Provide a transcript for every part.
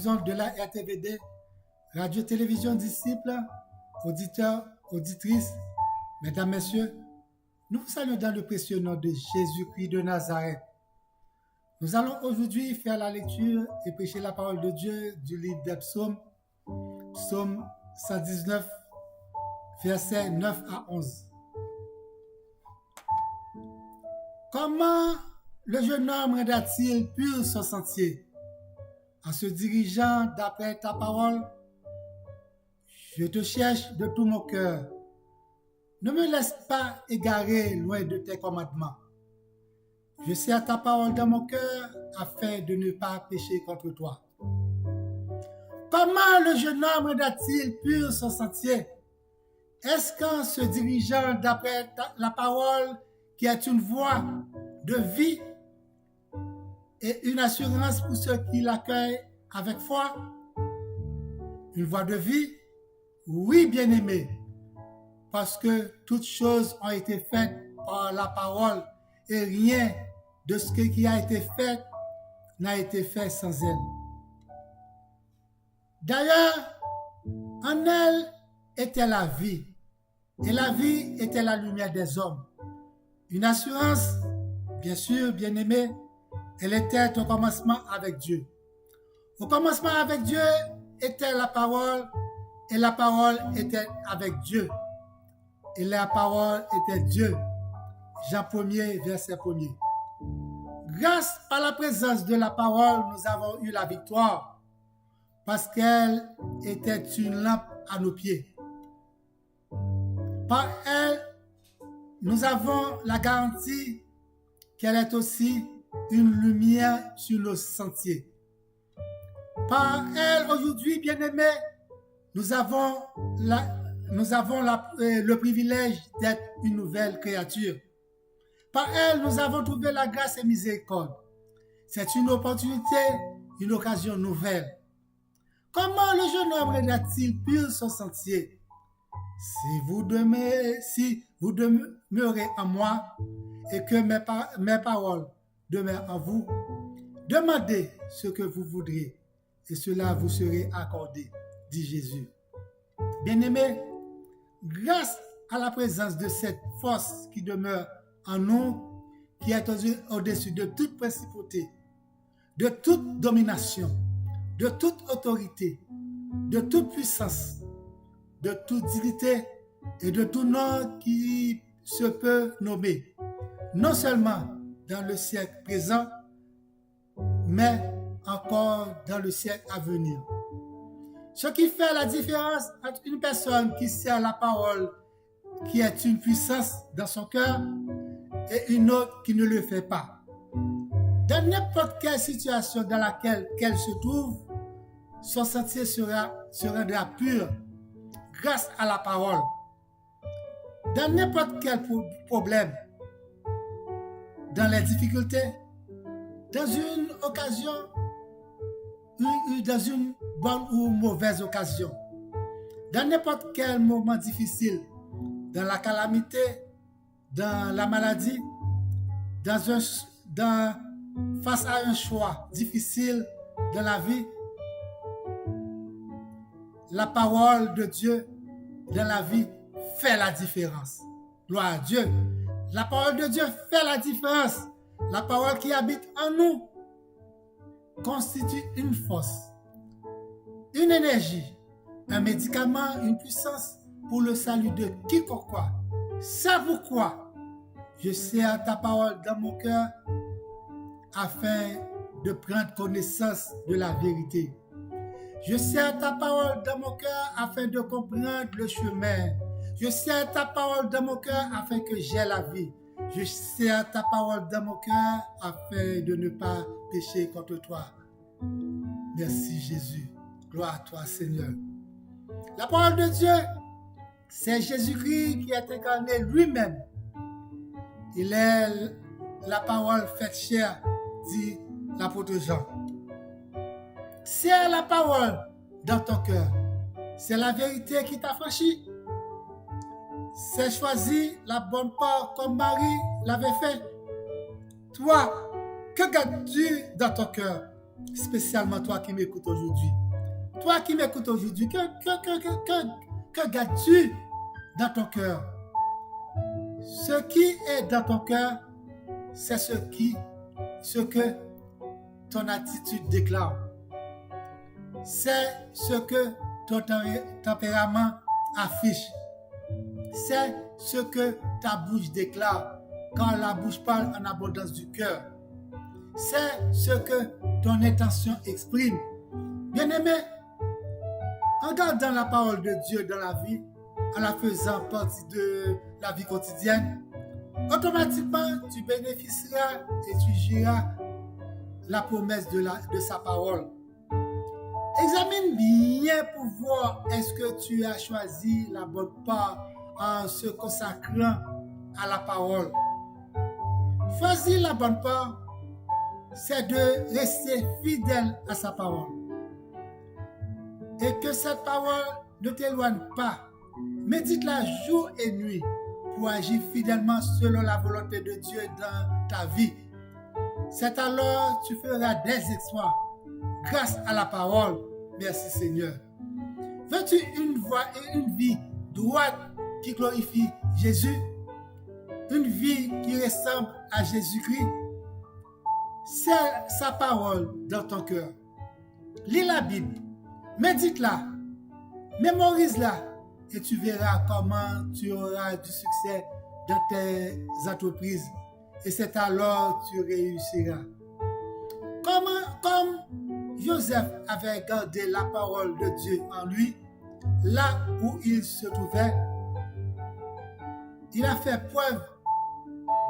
maison de la RTVD, Radio-Télévision Disciples, auditeurs, auditrices, mesdames, messieurs, nous vous saluons dans le précieux nom de Jésus-Christ de Nazareth. Nous allons aujourd'hui faire la lecture et prêcher la parole de Dieu du livre des psaumes, psaume 119, versets 9 à 11. Comment le jeune homme rendra-t-il pur son sentier? En se dirigeant d'après ta parole, je te cherche de tout mon cœur. Ne me laisse pas égarer loin de tes commandements. Je serre ta parole dans mon cœur afin de ne pas pécher contre toi. Comment le jeune homme rendra-t-il pur son sentier? Est-ce qu'en se dirigeant d'après la parole qui est une voie de vie et une assurance pour ceux qui l'accueillent avec foi? Une voie de vie? Oui, bien-aimé, parce que toutes choses ont été faites par la parole et rien de ce qui a été fait n'a été fait sans elle. D'ailleurs, en elle était la vie, et la vie était la lumière des hommes. Une assurance, bien sûr, bien-aimé, elle était au commencement avec Dieu. Au commencement avec Dieu était la parole, et la parole était avec Dieu. Et la parole était Dieu. Jean 1er, verset 1er. Grâce à la présence de la parole, nous avons eu la victoire, parce qu'elle était une lampe à nos pieds. Par elle, nous avons la garantie qu'elle est aussi une lumière sur nos sentiers. Par elle, aujourd'hui, bien-aimés, nous avons le privilège d'être une nouvelle créature. Par elle, nous avons trouvé la grâce et miséricorde. C'est une opportunité, une occasion nouvelle. Comment le jeune homme rendra-t-il pur son sentier? Si vous demeurez en moi et que mes paroles demeurent en vous, demandez ce que vous voudrez et cela vous sera accordé, dit Jésus. Bien-aimés, grâce à la présence de cette force qui demeure en nous, qui est au-dessus de toute principauté, de toute domination, de toute autorité, de toute puissance, de toute dignité et de tout nom qui se peut nommer, non seulement dans le siècle présent, mais encore dans le siècle à venir. Ce qui fait la différence entre une personne qui sert la parole, qui est une puissance dans son cœur, et une autre qui ne le fait pas. Dans n'importe quelle situation dans laquelle qu'elle se trouve, son sentier se rendra pur grâce à la parole. Dans n'importe quel problème, dans les difficultés, dans une occasion, dans une bonne ou mauvaise occasion, dans n'importe quel moment difficile, dans la calamité, dans la maladie, face à un choix difficile dans la vie, la parole de Dieu dans la vie fait la différence. Gloire à Dieu. La parole de Dieu fait la différence. La parole qui habite en nous constitue une force, une énergie, un médicament, une puissance pour le salut de quiconque. C'est pourquoi je serre ta parole dans mon cœur afin de prendre connaissance de la vérité. Je serre ta parole dans mon cœur afin de comprendre le chemin. Je serre ta parole dans mon cœur afin que j'aie la vie. Je serre ta parole dans mon cœur afin de ne pas pécher contre toi. Merci Jésus. Gloire à toi Seigneur. La parole de Dieu, c'est Jésus-Christ qui est incarné lui-même. Il est la parole faite chair, dit l'apôtre Jean. C'est la parole dans ton cœur. C'est la vérité qui t'affranchit. C'est choisir la bonne part comme Marie l'avait fait. Toi, que gardes-tu dans ton cœur? spécialement toi qui m'écoutes aujourd'hui. Toi qui m'écoutes aujourd'hui, que gardes-tu dans ton cœur? Ce qui est dans ton cœur, c'est ce que ton attitude déclare. C'est ce que ton tempérament affiche. C'est ce que ta bouche déclare quand la bouche parle en abondance du cœur. C'est ce que ton intention exprime. Bien-aimé, en gardant la parole de Dieu dans la vie, en la faisant partie de la vie quotidienne, automatiquement tu bénéficieras et tu giras la promesse de sa parole. Examine bien pour voir est-ce que tu as choisi la bonne part en se consacrant à la parole. Choisir la bonne part, c'est de rester fidèle à sa parole. Et que cette parole ne t'éloigne pas. Médite-la jour et nuit pour agir fidèlement selon la volonté de Dieu dans ta vie. C'est alors que tu feras des exploits grâce à la parole. Merci Seigneur. Veux-tu une voie et une vie droite qui glorifie Jésus? Une vie qui ressemble à Jésus-Christ? C'est sa parole dans ton cœur. Lis la Bible, médite-la, mémorise-la et tu verras comment tu auras du succès dans tes entreprises. Et c'est alors que tu réussiras. Comme Joseph avait gardé la parole de Dieu en lui, là où il se trouvait, il a fait preuve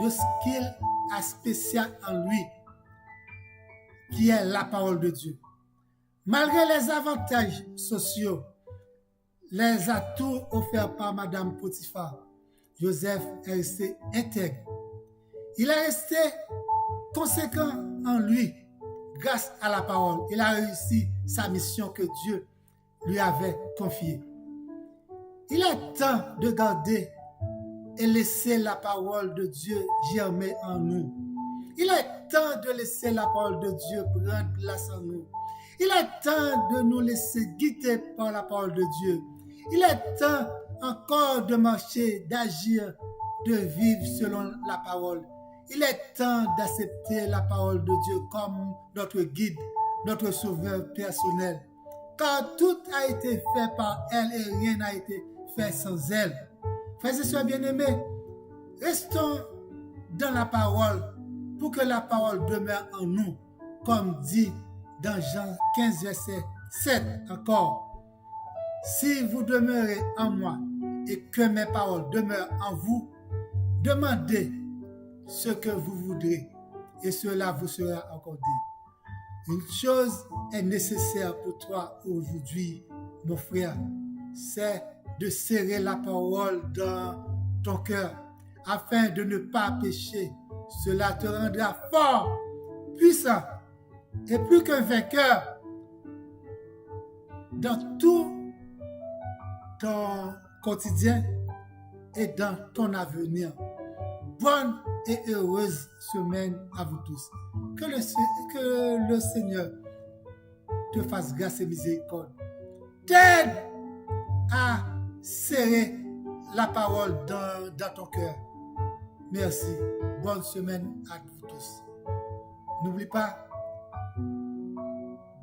de ce qu'il a spécial en lui, qui est la parole de Dieu. Malgré les avantages sociaux, les atouts offerts par Madame Potiphar, Joseph est resté intègre. Il est resté conséquent en lui grâce à la parole. Il a réussi sa mission que Dieu lui avait confiée. Il est temps de garder et laisser la parole de Dieu germer en nous. Il est temps de laisser la parole de Dieu prendre place en nous. Il est temps de nous laisser guider par la parole de Dieu. Il est temps encore de marcher, d'agir, de vivre selon la parole. Il est temps d'accepter la parole de Dieu comme notre guide, notre sauveur personnel. Car tout a été fait par elle et rien n'a été fait sans elle. Frères et sœurs bien-aimés, restons dans la parole pour que la parole demeure en nous, comme dit dans Jean 15, verset 7 encore. Si vous demeurez en moi et que mes paroles demeurent en vous, demandez ce que vous voudrez et cela vous sera accordé. Une chose est nécessaire pour toi aujourd'hui, mon frère, c'est de serrer la parole dans ton cœur afin de ne pas pécher. Cela te rendra fort, puissant et plus qu'un vainqueur dans tout ton quotidien et dans ton avenir. Bonne et heureuse semaine à vous tous. Que le Seigneur te fasse grâce et miséricorde. T'aide à serrer la parole dans ton cœur. Merci. Bonne semaine à vous tous. N'oublie pas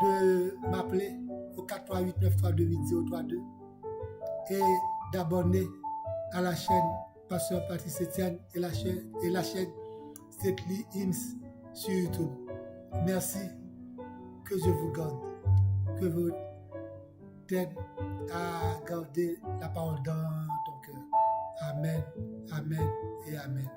de m'appeler au 438 932 8032 et d'abonner à la chaîne Pasteur Patrice Etienne et la chaîne Stately Hymns sur YouTube. Merci. Que je vous garde. Que vous t'aide à garder la parole dans ton cœur. Amen, amen et amen.